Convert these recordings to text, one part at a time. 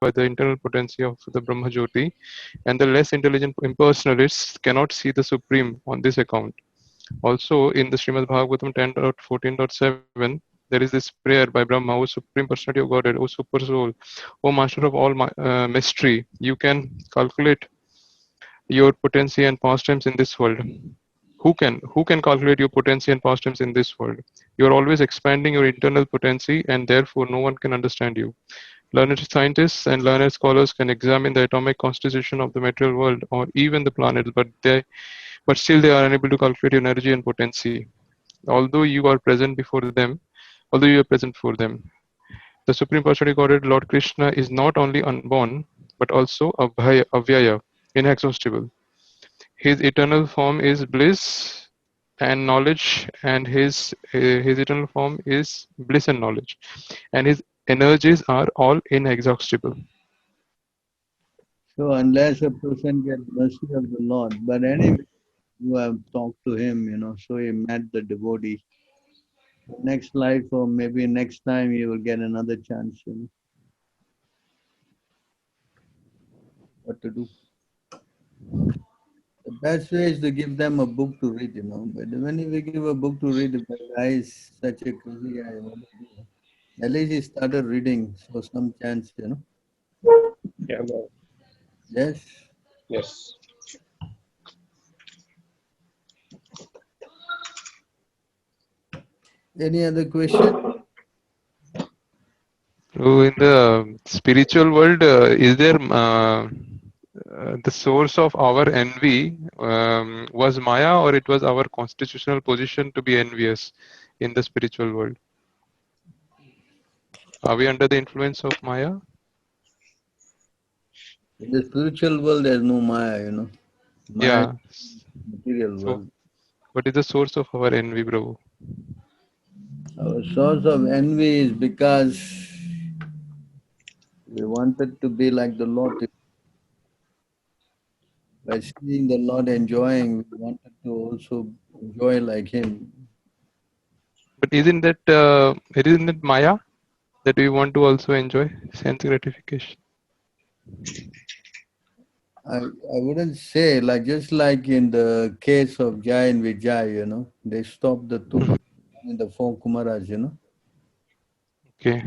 by the internal potency of the Brahma Jyoti, and the less intelligent impersonalists cannot see the Supreme on this account. Also, in the Srimad Bhagavatam 10.14.7, there is this prayer by Brahma, O Supreme Personality of Godhead, O Super Soul, O Master of all mystery, you can calculate your potency and pastimes in this world. Who can calculate your potency and pastimes in this world? You are always expanding your internal potency, and therefore no one can understand you. Learned scientists and learned scholars can examine the atomic constitution of the material world or even the planets, but still they are unable to calculate your energy and potency. Although you are present before them, although you are present for them. The Supreme Personality Godhead, Lord Krishna, is not only unborn, but also avyaya, inexhaustible. His eternal form is bliss and knowledge, and his eternal form is bliss and knowledge, and his energies are all inexhaustible. So unless a person gets mercy of the Lord, but anyway, you have talked to him, so he met the devotee. Next life or maybe next time you will get another chance, what to do. The best way is to give them a book to read, But when you give a book to read, if the guy is such a crazy guy, what do you do? At least he started reading, so some chance, Yeah, Baba. Yes. Yes. Any other question? So, in the spiritual world, is there the source of our envy was Maya, or it was our constitutional position to be envious in the spiritual world? Are we under the influence of Maya? In the spiritual world, there's no Maya, Maya Yeah. is material So, world. what is the source of our envy, Prabhu? Our source of envy is because we wanted to be like the Lord. By seeing the Lord enjoying, we wanted to also enjoy like Him. But isn't it Maya that we want to also enjoy sense gratification? I wouldn't say, just like in the case of Jai and Vijay, they stopped the two in the four Kumaras, Okay.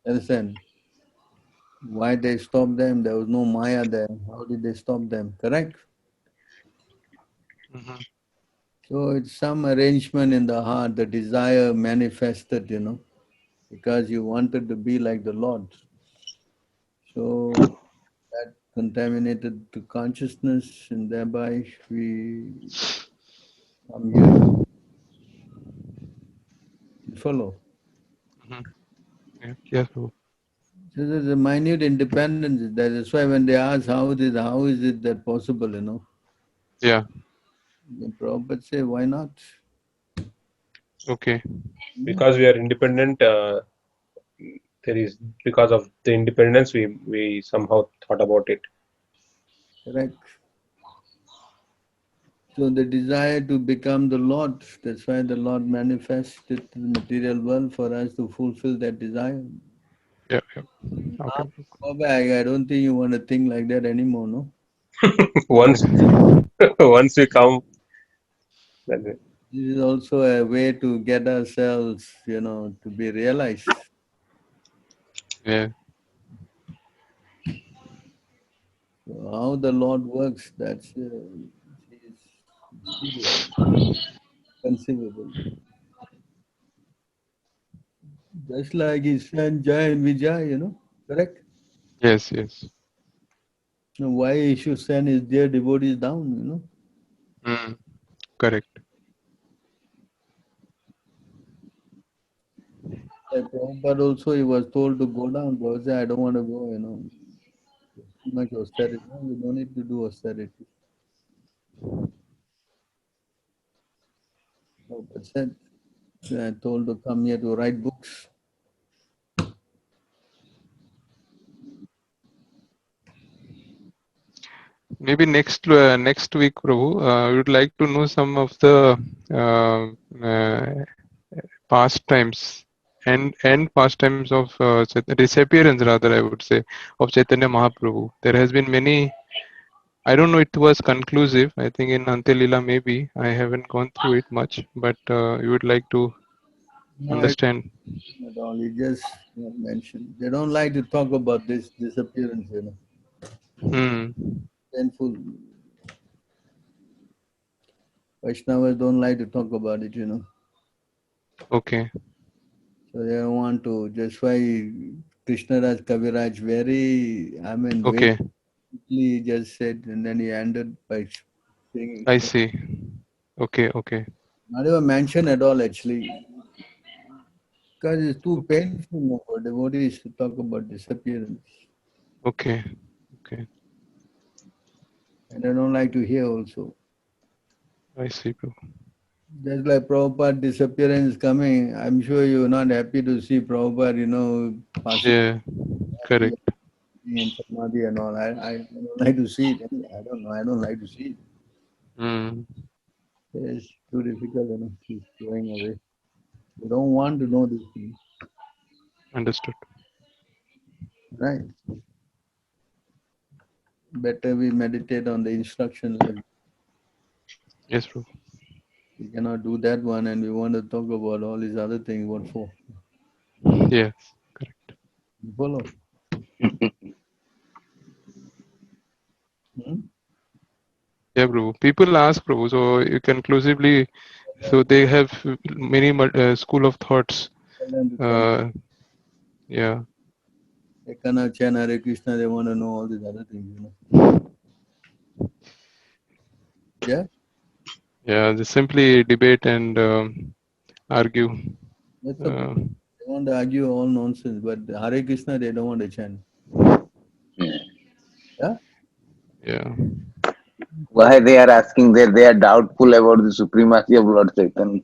Understand? Why they stopped them? There was no Maya there. How did they stop them? Correct? Mhm. So it's some arrangement in the heart, the desire manifested, because you wanted to be like the Lord. So that contaminated the consciousness, and thereby we come here to follow. Mhm. Yeah. Yes, Prabhu. So there's a minute independence. That's why when they ask how is it that possible, Yeah. the Prabhupada say, why not? Okay. Because we are independent, there is because of the independence we somehow thought about it. Correct. So the desire to become the Lord, that's why the Lord manifested the material world for us to fulfill that desire. Yeah. Yeah. Now, Okay. go back. I don't think you want to think like that anymore, no? once once we come, then This is also a way to get ourselves, to be realized. Yeah. So how the Lord works, that's is mysterious, conceivable. Just like his son Jai and Vijay, correct? Yes. Yes. Now, why he should send his dear devotees down, Mm. Correct. Like Prabhupada also, he was told to go down. Prabhupada said, I don't want to go, too much austerity. No, you don't need to do austerity. Prabhupada said, I told to come here to write books. Maybe next week, Prabhu, we would like to know some of the uh, pastimes and pastimes of disappearance, rather I would say, of Chaitanya Mahaprabhu. There has been many. I don't know it was conclusive. I think in Antelila maybe I haven't gone through it much, but you would like to No, it's understand. not at all. He just mentioned. They don't like to talk about this disappearance, Hmm. Painful. Vaishnavas don't like to talk about it. Okay. So they don't want to. That's why Krishnaraj Kaviraj very Okay. quickly just said, and then he ended by saying, I see. Okay. Okay. not even mention at all actually, because it's too Okay. painful for devotees to talk about disappearance. Okay. Okay. And I don't like to hear also. I see, bro. Just like Prabhupada disappearance coming, I'm sure you're not happy to see Prabhupada, passing Yeah. Correct. in Samadhi and all. I don't like to see it. I don't know. I don't like to see it. Hmm. It's too difficult, he's going away. You don't want to know these things, Understood. right? Better we meditate on the instruction like Yes, bro. we cannot do that one and we want to talk about all these other things. What for? Yes. Correct. You follow? Hmm? Yeah, bro. People ask, bro. So you conclusively, so they have many school of thoughts. Tell them to chant. Uh, yeah. They cannot chant Hare Krishna, they want to know all these other things. Yeah? Yeah. Just simply debate and argue. That's okay. Uh, They want to argue all nonsense, but Hare Krishna they don't want to chant. Yeah? yeah. Why they are asking that they are doubtful about the supremacy of Lord Chaitanya.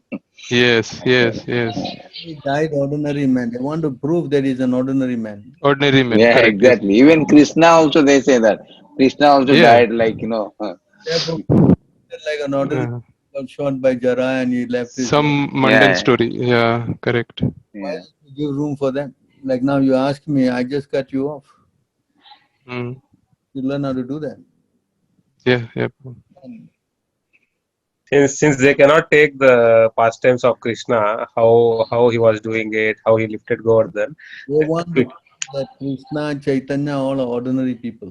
Yes. Yes. Yes. He died ordinary man. They want to prove that he's an ordinary man. Ordinary men. Yeah, Correct. Yes. exactly. Even Krishna also they say that. Krishna also Yeah. died like. Therefore, like an ordinary Uh, got shot by Jara and he left his body. some mundane Yeah, story. Yeah. Correct. Why yeah. did you give room for them? Like now you ask me, I just cut you off. Mm. You learn how to do that. Yeah. Yeah. Bro. And Since they cannot take the pastimes of Krishna, how he was doing it, how he lifted Govardhan. they want to that Krishna, Chaitanya, all are ordinary people.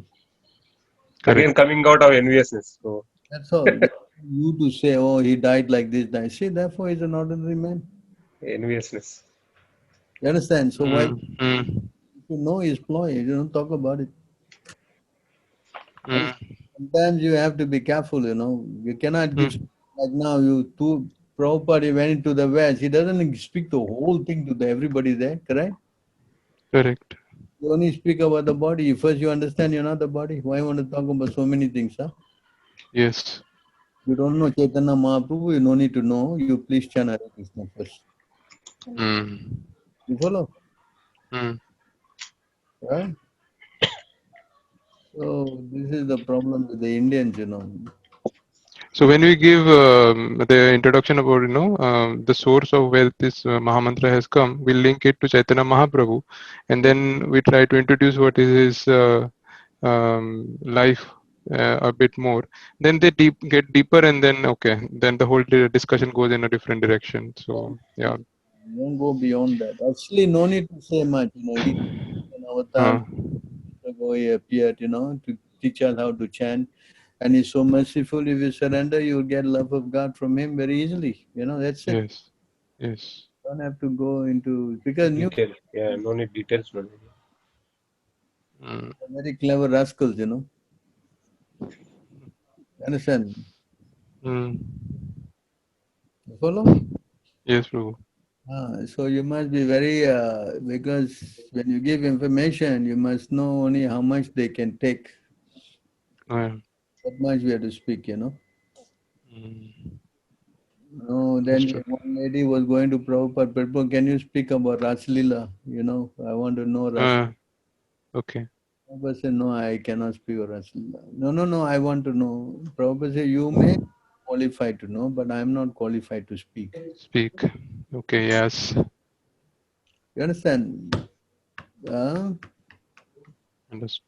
Again, Correct. coming out of enviousness. So That's all. They want you to say, oh, he died like this, died. See, therefore he's an ordinary man. enviousness. You understand? So why Mm. Mm. if you know his ploy, you don't talk about it. And Mm. sometimes you have to be careful. You cannot give Mm. like now you two Prabhupada he went into the West, he doesn't speak the whole thing to everybody there, correct? Correct. You only speak about the body. First you understand you're not the body. Why you want to talk about so many things, huh? Yes. You don't know Chaitanya Mahaprabhu, you no need to know. You please chant Hare Krishna first. Mm. You follow? Mm. Right? So this is the problem with the Indians. So when we give the introduction about the source of where this Mahamantra has come, we link it to Chaitanya Mahaprabhu, and then we try to introduce what is his life a bit more. Then they get deeper, and then okay, then the whole discussion goes in a different direction. So yeah, Don't go beyond that. Actually, no need to say much. He an avatar uh, ago he appeared, to teach us how to chant. And he's so merciful. If you surrender, you'll get love of God from him very easily. That's it. yes, yes, Don't have to go into because new Detail. Yeah, no need details. No need. mm, very clever rascals. Understand? mm, You follow? yes, Prabhu. So you must be very because when you give information, you must know only how much they can take. Uh, That much we have to speak. mm, No, then understood. one lady was going to Prabhupada. Prabhupada, can you speak about Raslila? I want to know Raslila. Okay. Prabhupada said, no, I cannot speak of Raslila. No, no, no, I want to know. Prabhupada said, you may qualify to know, but I am not qualified to speak. Speak. Okay. Yes. You understand? Uh, Understood.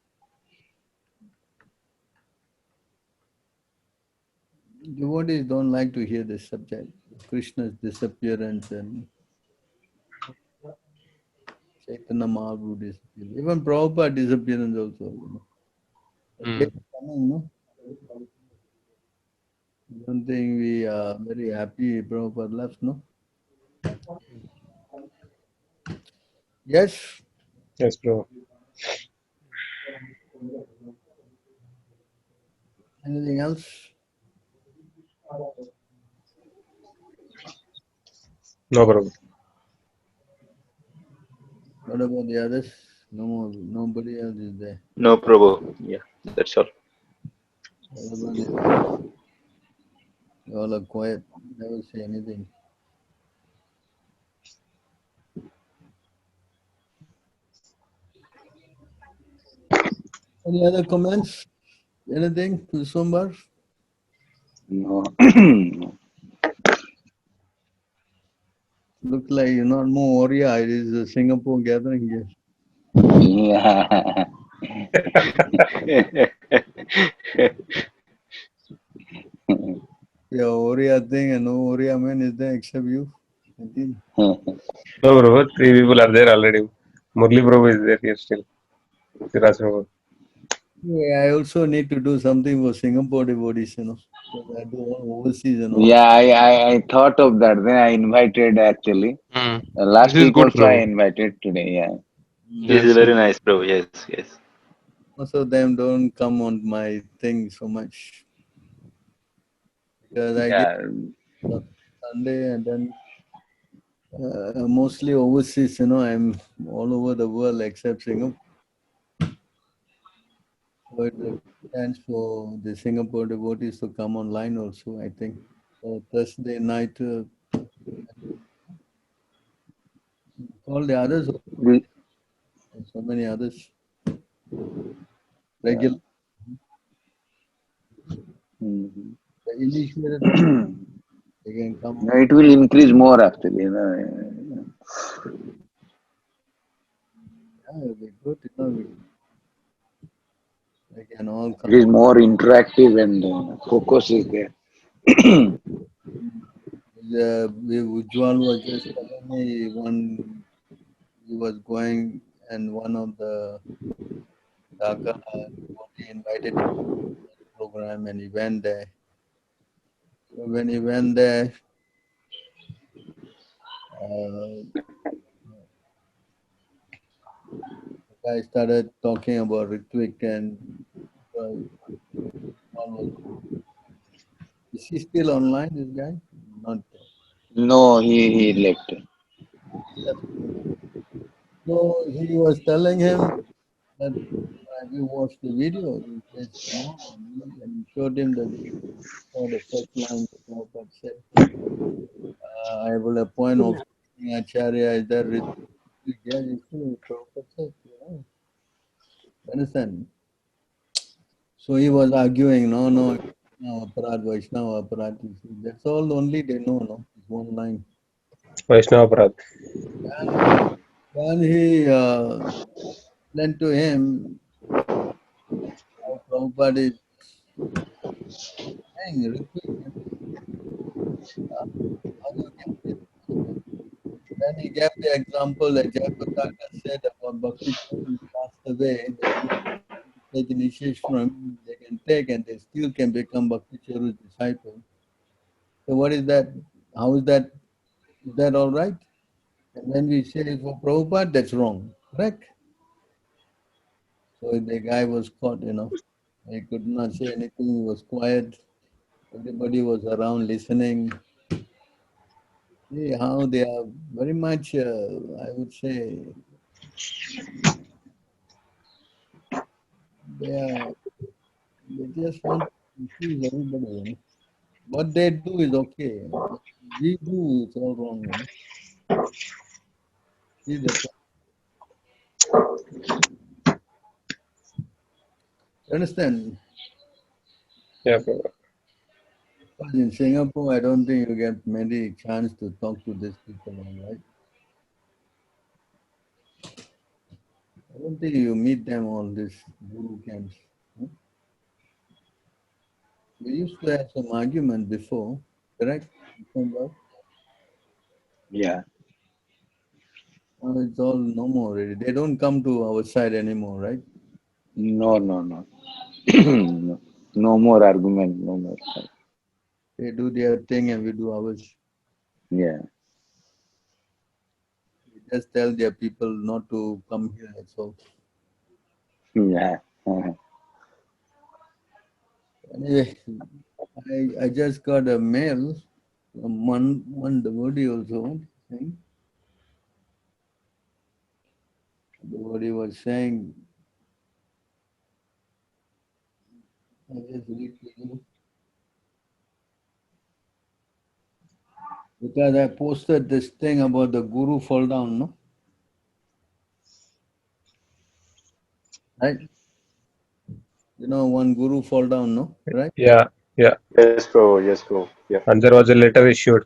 Devotees don't like to hear this subject, Krishna's disappearance and Chaitanya Mahaprabhu disappearance. Even Prabhupada disappearance also. The day is coming, no? I don't think we are very happy Prabhupada left, no? Yes. Yes, Prabhu. Anything else? No, Prabhu. What about the others? No more. Nobody else is there. No, Prabhu. Yeah, that's all. What about the others? You all are quiet. Never say anything. Any other comments? Anything to Sundar? No. Looks like you're not more Oriya. It is a Singapore gathering here. Yeah. Yeah, Oriya thing and no Oriya man is there except you. I think. No, Prabhu. Three people are there already. Murli Prabhu is there here still. Siraj Prabhu. Yeah, I also need to do something for Singapore devotees, because I do all overseas and all. Yeah, I thought of that. Then I invited actually. This Last is week good, also I Prabhu. invited today. Yeah. This is Yes, very yes. nice, Prabhu. Yes, yes. Most of them don't come on my thing so much because I give Yeah. on Sunday and then mostly overseas. I'm all over the world except Singapore. So it's a chance for the Singapore devotees to come online also, I think. So Thursday night, all the others, We, and so many others, yeah. regular, Mhm. the initiated one, they can come. No, it will increase more actually. Yeah, it'll be good, they can all It come. is more interactive and focus is there. Ujjwal was just telling me he was going and one of the Dhaka devotee invited him to the program and he went there. So when he went there, uh, the guy started talking about Ritwik and Ujjwal was, is he still online, this guy? Not yet. No, he left. So he was telling him that have you watched the video? He says no. And he showed him the video. Saw the first line the Prabhupada said, I will appoint of Acharya is that Ritwik. Yeah, you see, Prabhupada said, understand? So he was arguing, no, Vaishnava Aparad. That's all only they know, no? It's one line. Vaishnava Parad. And when he lent to him how Prabhupada is saying, Ritwik, how you can be Vaishnava. Then he gave the example that Jayapataka said about Bhakti Chandra passed away, that you take initiation from him, they can take and they still can become Bhakti Charu's disciple. So what is that? How is that? Is that all right? And when we say it for Prabhupada, that's wrong. Correct? So the guy was caught. He could not say anything, he was quiet. Everybody was around listening. See how they are very much, I would say, they just want to confuse everybody. What they do is okay. What we do is all wrong. See the you understand? Yeah, Prabhu. But in Singapore, I don't think you get many chance to talk to these people, all right? don't think you meet them on this guru camps. Huh? We used to have some argument before, correct? Remember? Yeah. Now it's all no more already. They don't come to our side anymore, right? No, no, no. No. No more argument, no more. They do their thing and we do ours. Yeah. We just tell their people not to come here. So Yeah. anyway, I just got a mail from one devotee also. Saying, the devotee was saying, I just read to you because I posted this thing about the guru fall down, no? Right? You know, one guru fall down, no? Right? Yeah, yeah. Yes, bro. Yes, bro. Yeah. And there was a letter issued.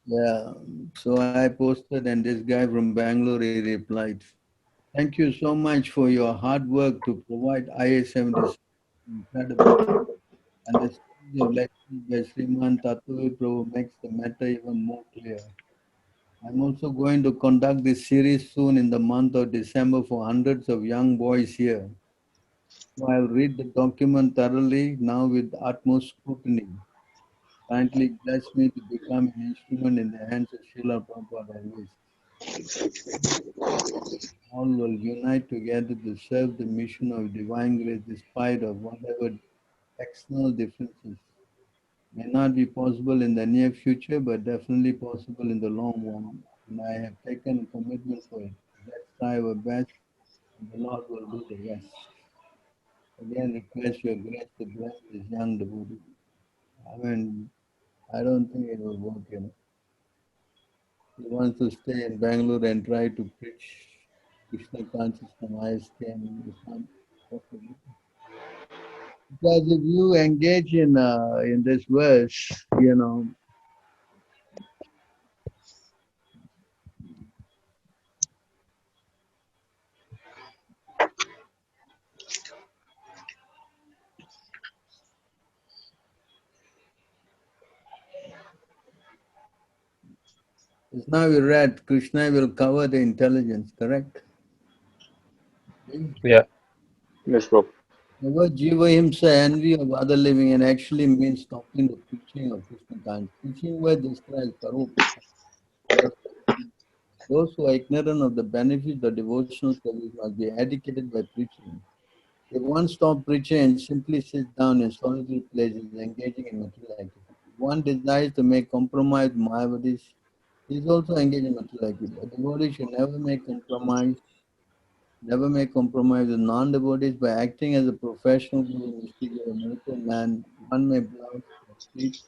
Yeah. So I posted, and this guy from Bangalore he replied, "Thank you so much for your hard work to provide ISM this incredible and the story of lectures by Sriman Tatavi Prabhu makes the matter even more clear. I'm also going to conduct this series soon in the month of December for hundreds of young boys here. So I'll read the document thoroughly now with utmost scrutiny. Kindly bless me to become an instrument in the hands of Srila Prabhupada always. All will unite together to serve the mission of divine grace despite of whatever external differences may not be possible in the near future, but definitely possible in the long run. And I have taken a commitment for it. Let's try our best, and the Lord will do the rest. Again, request your grace to bless this young devotee. I mean, I don't think it will work, you know. He wants to stay in Bangalore and try to preach Krishna consciousness, ISKM. It's not possible. Because if you engage in this verse, you know, just now we read Krishna will cover the intelligence, correct? See? Yeah, Yes, bro. The word jiva himsa, envy of other living, and actually means stopping the preaching of Krishna consciousness. Preaching word describes paropata. Those who are ignorant of the benefits of devotional service must be educated by preaching. If one stops preaching and simply sits down in solitary places engaging in material activity, one desires to make compromise with Mayavadis, he is also engaged in material activity. A devotee should never make compromise with non-devotees by acting as a professional guru, mystic, or a miracle man. One may bluff or cheat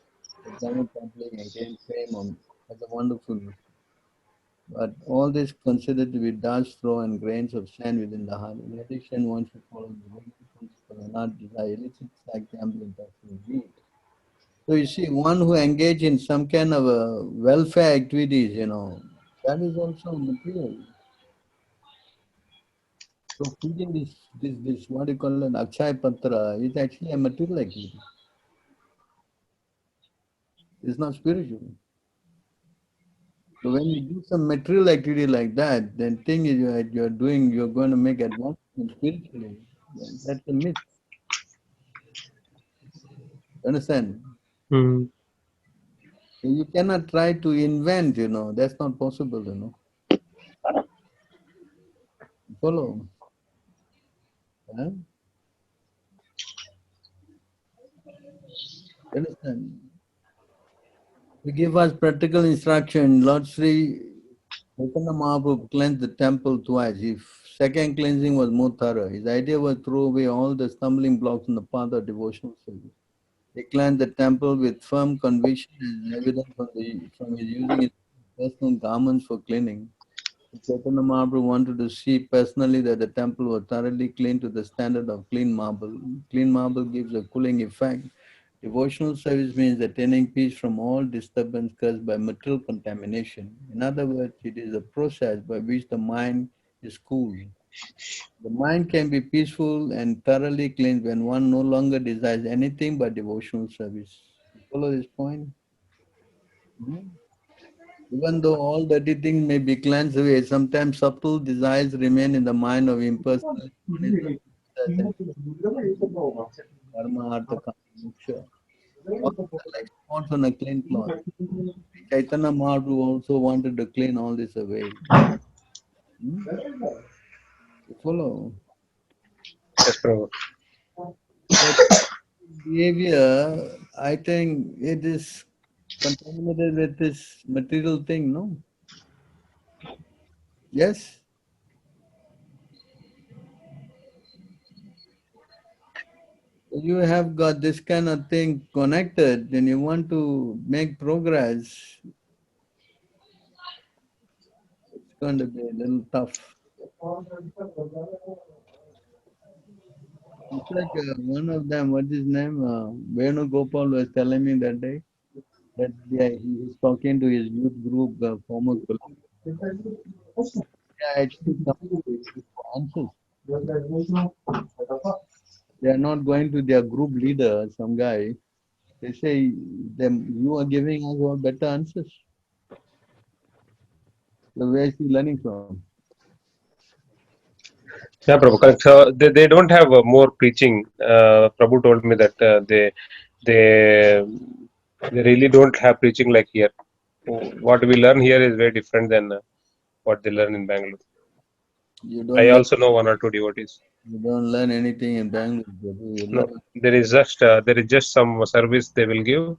the general public and gain fame as a wonderful mystic. But all this considered to be dust, straw, and grains of sand within the heart. In addition, one should follow the golden principle and not desire illicit sex, gambling, and greed. So you see, one who engage in some kind of welfare activities, you know, that is also material. So feeding this what do you call it, Akshaya Patra is actually a material activity. It's not spiritual. So when you do some material activity like that, then thing is you're going to make advancement spiritually. That's a myth. Understand? mm, You cannot try to invent, you know, that's not possible, you know. Follow. Huh? Understand? To give us practical instruction, Lord Sri Chaitanya Mahaprabhu cleansed the temple twice. His second cleansing was more thorough. His idea was to throw away all the stumbling blocks in the path of devotional service. He cleansed the temple with firm conviction as evident from his using his personal garments for cleaning. Chaitanya Mahaprabhu wanted to see personally that the temple was thoroughly clean to the standard of clean marble. Clean marble gives a cooling effect. Devotional service means attaining peace from all disturbance caused by material contamination. In other words, it is a process by which the mind is cooled. The mind can be peaceful and thoroughly cleansed when one no longer desires anything but devotional service. You follow this point? Hmm? Even though all dirty things may be cleansed away, sometimes subtle desires remain in the mind of impersonalist one is the karma, artha, kama, moksha. All are like spots on a clean cloth. Chaitanya Mahaprabhu also wanted to clean all this away. Hmm? You follow? Yes, Prabhu. But behavior, I think it is contaminated with this material thing, no? Yes? You have got this kind of thing connected and you want to make progress, it's going to be a little tough. It's like one of them, what's his name? Venu Gopal was telling me that day that he was talking to his youth group, former colleagues. They actually come to him for answers. They are not going to their group leader, some guy. They say, you are giving us all better answers. So where is he learning from? Yeah, Prabhu. Correct. So they don't have more preaching. Prabhu told me that they they really don't have preaching like here. What we learn here is very different than what they learn in Bangalore. You I don't learn, also know one or two devotees. you don't learn anything in Bangalore, Prabhu. You No, learn. there is just some service they will give.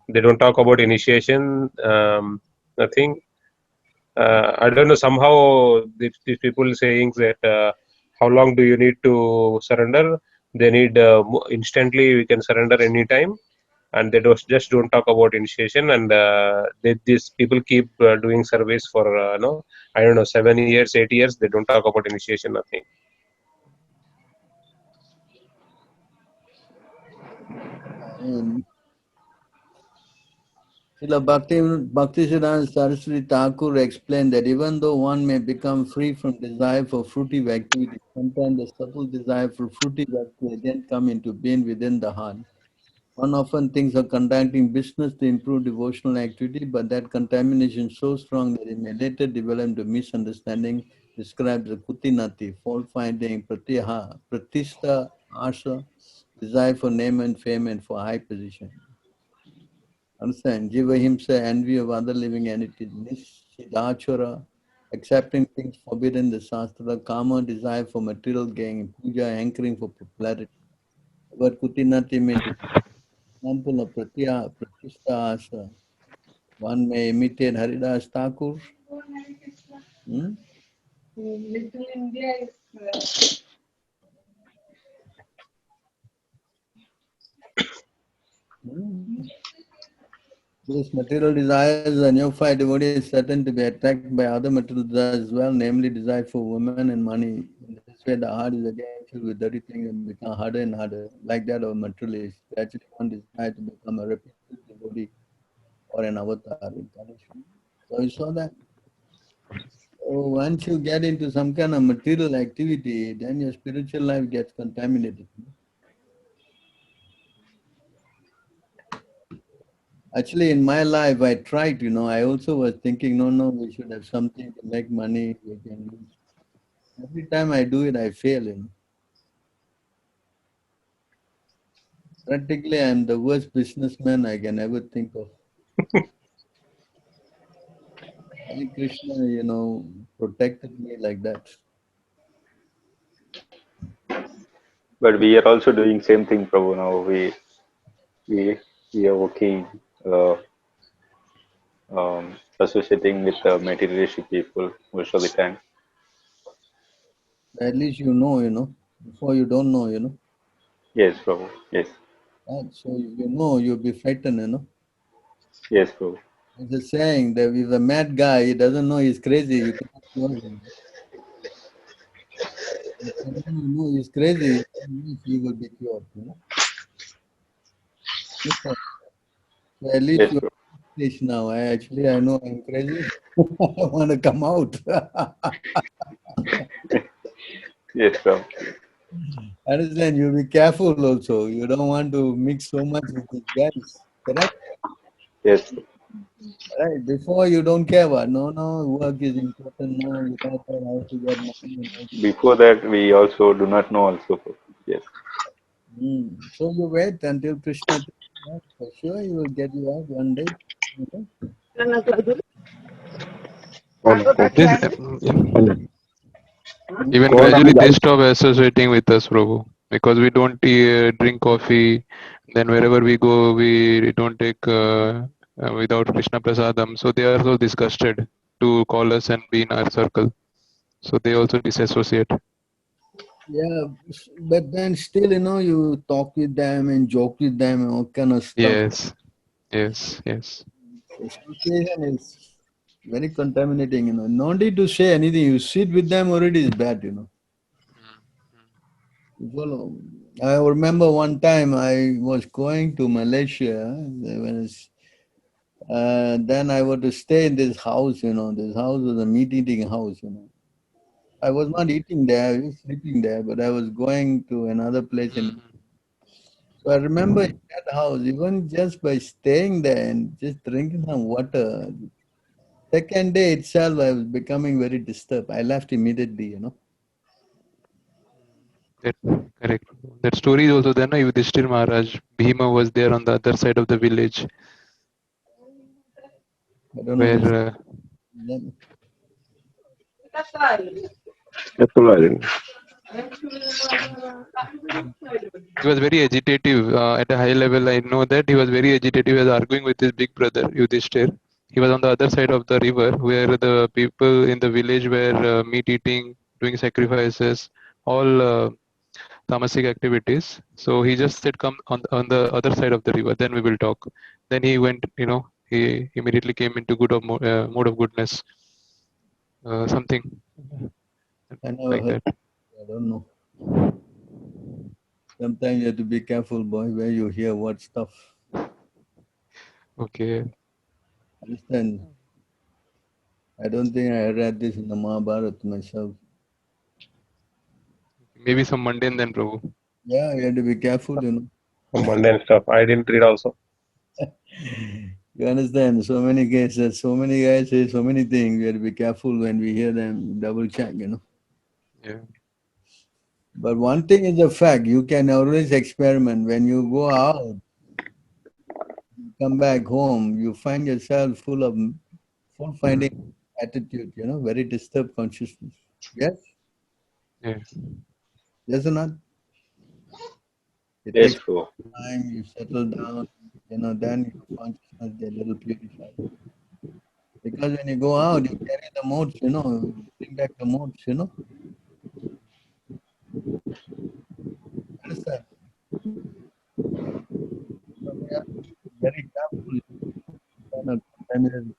They don't talk about initiation. Nothing. I don't know. Somehow these people saying that how long do you need to surrender? They need instantly. We can surrender anytime, and they don't talk about initiation. And these people keep doing surveys for no, I don't know, 7 years, 8 years. They don't talk about initiation. Nothing. And Srila Bhaktisiddhanta Saraswati Thakur explained that even though one may become free from desire for fruitive activity, sometimes the subtle desire for fruitive activity again come into being within the heart. One often thinks of conducting business to improve devotional activity, but that contamination is so strong that it may later develop into misunderstanding, describes the kutinati, fault finding, pratishta, asha, desire for name and fame and for high position. Understand? Jiva himsa, envy of other living entities, nishidachara, accepting things forbidden in the Shastra, kama, desire for material gain, puja, hankering for popularity. But kutinati means example of pratishta asa. One may imitate Haridas Thakur. Hmm? Little India is Hmm. These material desires, a neophyte devotee is certain to be attracted by other material desires as well, namely desire for women and money. In this way, the heart is again filled with dirty things and become harder and harder, like that of a materialist. Gradually, one desires to become a reputed devotee or an avatar incarnation. So you saw that. So once you get into some kind of material activity, then your spiritual life gets contaminated. Actually, in my life, I tried, I also was thinking, no, we should have something to make money. We can use. Every time I do it, I fail. Practically, I'm the worst businessman I can ever think of. Only Krishna, protected me like that. But we are also doing same thing, Prabhu. Now we we are working, uh, associating with materialistic people most of the time. At least before you don't know. Yes, Prabhu. Yes, Right? So if you know, you'll be frightened. yes, Prabhu. It's a saying that if a mad guy, he doesn't know he's crazy, you cannot cure him. If someone you know is crazy, he will be cured. So at least Yes, you're Prabhu. finished now. I know I'm crazy. I want to come out. Yes, Prabhu. Understand? You be careful also. You don't want to mix so much with these guys. Correct? Yes. Right. Before you don't care what. No, work is important. No, without that, how to get money and how to get. Before that, we also do not know also. Prabhu. Yes. So you wait until Krishna takes you out. For sure, he will get you out one day. Okay? This, yeah. Hmm? Even gradually they stop associating with us, Prabhu, because we don't drink coffee. Then wherever we go, we don't take without Krishna Prasadam. So they are so disgusted to call us and be in our circle. So they also disassociate. Yeah, but then still, you talk with them and joke with them and all kind of stuff. Yes, yes, yes. Association is very contaminating. No need to say anything. You sit with them already is bad. You follow. I remember one time I was going to Malaysia. Then I was to stay in this house. This house was a meat eating house. I was not eating there, I was sleeping there, but I was going to another place. So I remember in that house, even just by staying there and just drinking some water, second day itself, I was becoming very disturbed. I left immediately. That correct. That story is also there. No, Yudhishthir Maharaj, Bhima was there on the other side of the village, I don't know which. where That's all I didn't. he was very agitative at a high level. I know that he was very agitative. He was arguing with his big brother Yudhishthir. He was on the other side of the river, where the people in the village were meat eating, doing sacrifices, all tamasic activities. So he just said, "Come on the other side of the river, then we will talk." Then he went. He immediately came into mode of goodness, something I never like heard. that. I don't know. Sometimes you have to be careful, boy, where you hear what stuff. Okay, Understand? I don't think I read this in the Mahabharata myself. maybe some mundane then, Prabhu. Yeah, you have to be careful. Some mundane stuff. I didn't read also. You understand? So many cases, so many guys say so many things. We have to be careful when we hear them, double check. Yeah. But one thing is a fact, you can always experiment. When you go out, you come back home, you find yourself full of fault finding attitude, very disturbed consciousness. Yes? Yeah. Yes or not? It Yes, takes Prabhu. time, you settle down, then your consciousness get a little purified. Because when you go out, you carry the modes, you bring back the modes. Understand? So we have to be very careful, kind of contaminated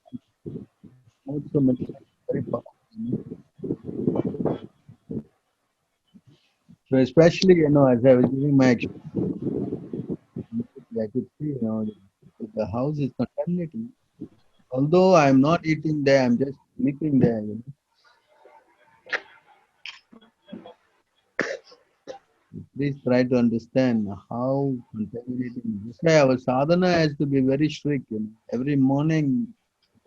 modes of meditation, very powerful. So especially, as I was giving my experience, I could see, that the house is contaminated. Although I'm not eating there, I'm just sleeping there. Please try to understand how contaminating. That's why our sadhana has to be very strict. Every morning,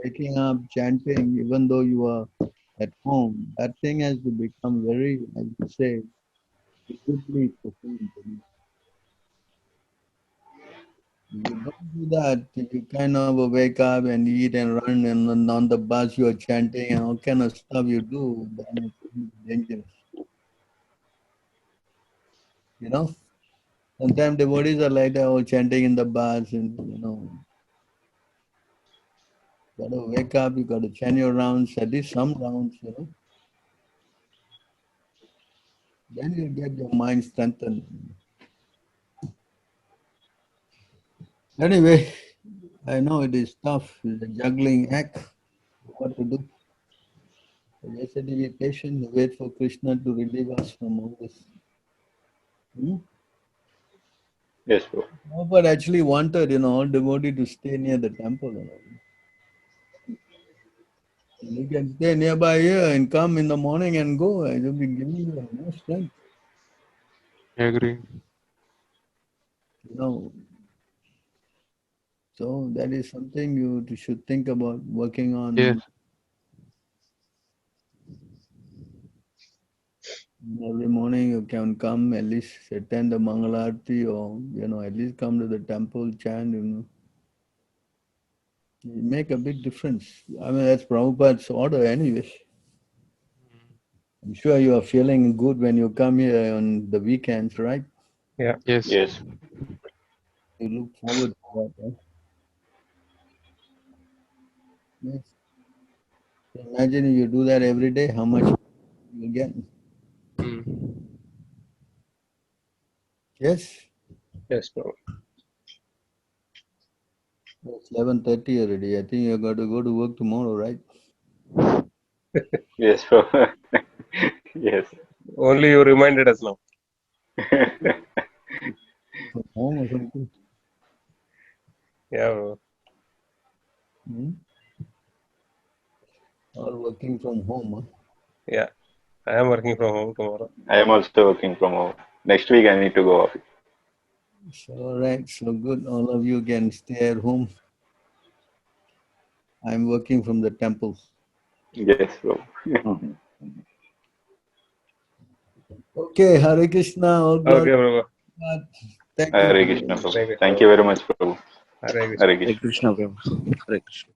waking up, chanting, even though you are at home, that thing has to become very, I would say, visibly profound. If you don't do that, you kind of wake up and eat and run, and on the bus you are chanting and all kind of stuff you do, then it's dangerous. You know? Sometimes devotees are like that, oh, chanting in the bus, and gotta wake up, you gotta chant your rounds, at least some rounds. Then you get your mind strengthened. Anyway, I know it is tough, it's a juggling act, what to do. So just have to be patient, wait for Krishna to relieve us from all this. Yes, Prabhu. Prabhupada actually wanted, all devotee to stay near the temple. You can stay nearby here and come in the morning and go. It will be giving you more strength. I agree. You know. So that is something you should think about working on. Yes. Every morning you can come at least attend the Mangalarti or at least come to the temple, chant. It make a big difference. I mean that's Prabhupada's order anyways. I'm sure you are feeling good when you come here on the weekends, right? Yeah. Yes. Yes. You look forward to that, right? Yes. So imagine if you do that every day, how much you get. Mm. Yes. Yes, Prabhu. It's 11:30 already. I think you got to go to work tomorrow, right? Yes, Prabhu. Yes. Only you reminded us now. From home or something. Yeah, Prabhu. Or working from home. Huh? Yeah. I am working from home tomorrow. I am also working from home. Next week I need to go office. So, all right, so good. All of you can stay at home. I'm working from the temple. Yes, Prabhu. Okay, Hare Krishna. All glory Okay, Prabhu. to God. Thank you. Hare Krishna, Hare Prabhu. Krishna. Thank you very much, Prabhu. Hare Krishna. Hare Hare Krishna. Krishna, Prabhu. Hare Krishna.